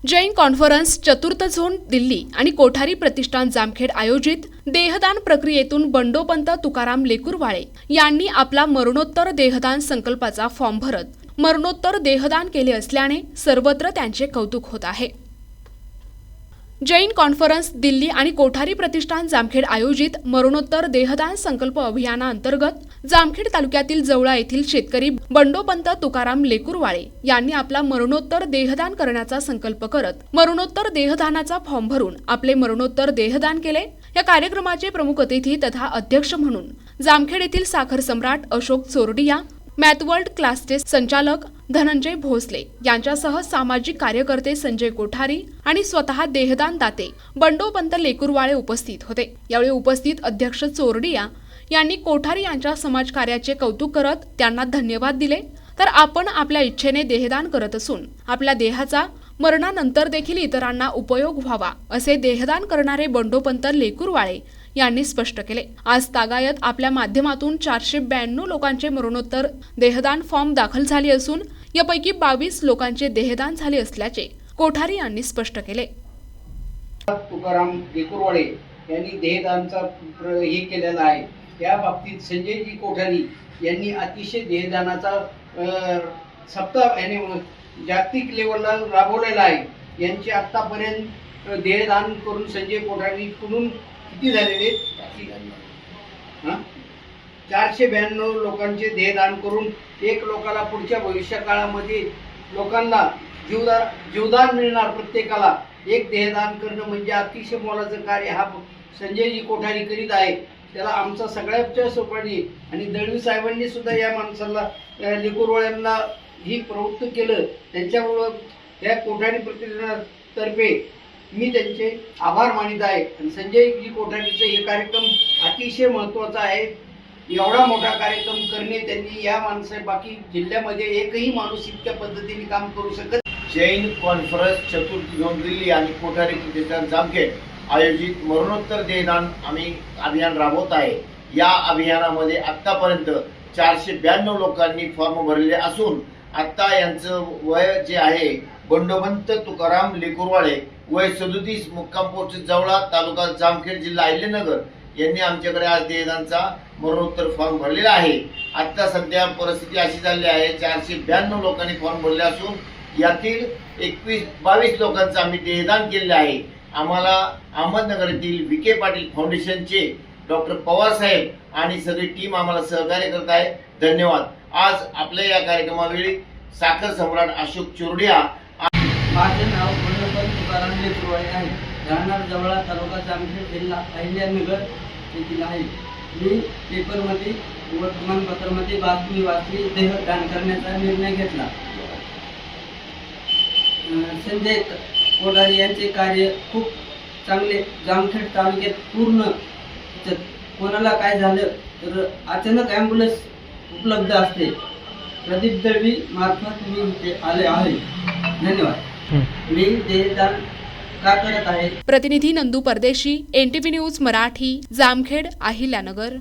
Jain conference चतुर्थ zone Delhi आणि कोठारी प्रतिष्ठान जामखेड आयोजित देहदान प्रक्रियेतून बंडोपंत तुकाराम लेकुरवाळे यांनी आपला मरणोत्तर देहदान संकल्पाचा फॉर्म भरत मरणोत्तर देहदान केले असल्याने सर्वत्र त्यांचे कौतुक होत आहे। जैन कॉन्फरन्स दिल्ली आणि कोठारी प्रतिष्ठान जामखेड आयोजित मरणोत्तर देहदान संकल्प अभियानाअंतर्गत जामखेड तालुक्यातील जवळा येथील शेतकरी बंडोपंत तुकाराम लेकुरवाळे यांनी आपला मरणोत्तर देहदान करण्याचा संकल्प करत मरणोत्तर देहदानाचा फॉर्म भरून आपले मरणोत्तर देहदान केले। या कार्यक्रमाचे प्रमुख अतिथी तथा अध्यक्ष म्हणून जामखेड येथील साखर सम्राट अशोक चोरडिया, मॅथवर्ल्ड क्लासचे संचालक धनंजय भोसले यांच्यासह सामाजिक कार्यकर्ते संजय कोठारी आणि स्वतः देहदान दाते बंडोपंत लेकुरवाळे उपस्थित होते। यावेळी उपस्थित अध्यक्ष चोरडिया यांनी कोठारी यांच्या समाजकार्याचे कौतुक करत त्यांना धन्यवाद दिले। तर आपण आपल्या इच्छेने देहदान करत असून आपल्या देहाचा मरणानंतर देखील इतरांना उपयोग व्हावा असे देहदान करणारे बंडोपंत लेकुरवाळे यांनी स्पष्ट केले। आज तागायत आपल्या माध्यमातून 492 लोकांचे मरणोत्तर देहदान फॉर्म दाखल झाले असून यापैकी 22 लोकांचे देहदान झाले असल्याचे कोठारी यांनी स्पष्ट केले। तुकाराम लेकुरवाळे यांनी देहदानचा हे केलेला आहे। त्या बाबतीत संजयजी कोठारी यांनी अतिशय देहदानाचा सप्ताह जागतिक लेवलला राबवलेला आहे। यांचे आतापर्यंत देहदान करून संजय कोठारीकडून किती झालेले 492 लोकांचे देहदान करून एक लोकाला पुढच्या भविष्य काळामध्ये लोकांना जीवदान मिळणार। प्रत्येकाला एक देहदान करणं म्हणजे अतिशय मोलाचं कार्य हा संजयजी कोठारी करीत आहे। त्याला आमचा सगळ्याच्या सोपाणी आणि दळवी साहेबांनी सुद्धा या माणसाला लेकुरवाळ्यांना ही प्रवृत्त केलं। त्यांच्यामुळं या कोठारी प्रतिष्ठानातर्फे मी त्यांचे आभार मानित आहे। आणि संजयजी कोठारीचं हे कार्यक्रम अतिशय महत्त्वाचा आहे। एवढा मोठा कार्यक्रम करणे त्यांनी या माणसा बाकी जिल्ह्यामध्ये एकही माणूस इतक्या पद्धतीने काम करू शकत। जैन कॉन्फरन्स चतुर्थ झोन दिल्ली आणि कोठारी प्रतिष्ठान जामखेड आयोजित मरणोत्तर देहदान आम्ही अभियान राबवत आहे। या अभियानामध्ये आतापर्यंत 492 लोकांनी फॉर्म भरलेले असून आता यांचं वय जे आहे बंडोपंत तुकाराम लेकुरवाळे वय 37 मुक्काम पोस्ट जवळा तालुका जामखेड जिल्हा अहिल्यानगर यांनी आमच्याकडे आज देहदानचा मरणोत्तर फॉर्म भरलेला आहे। आता सध्या परिस्थिती अशी झाली आहे 492 लोकांनी फॉर्म भरले असून यातील 22 लोकांचं आम्ही देहदान केलेले आहे। आम्हाला अहमदनगर येथील विखे पाटील फाउंडेशनचे डॉक्टर पवार साहेब आणि सगळी टीम आम्हाला सहकार्य करत आहे। धन्यवाद। आज आपल्या या कार्यक्रमावेळी साखर सम्राट अशोक चोरडिया। माझे नाव बंडोपंत तुकाराम लेकुरवाळे आहे। राहणार जवळा तालुका जामखेड जिल्हा अहिल्यानगर येथील आहे। मी पेपरमध्ये वर्तमानपत्रामध्ये बातमी वाचली, देहदान करण्याचा निर्णय घेतला। संजय कोठारी यांचे कार्य खूप चांगले जामखेड तालुक्यात पूर्ण कोणाला काय झालं तर अचानक ॲम्ब्युलन्स उपलब्ध असते। प्रदीप दळवी मार्फत मी इथे आले आहे। धन्यवाद। मी देहदान का करत आहे। प्रतिनिधी नंदू परदेशी, NTV न्यूज मराठी, जामखेड, अहिल्यानगर।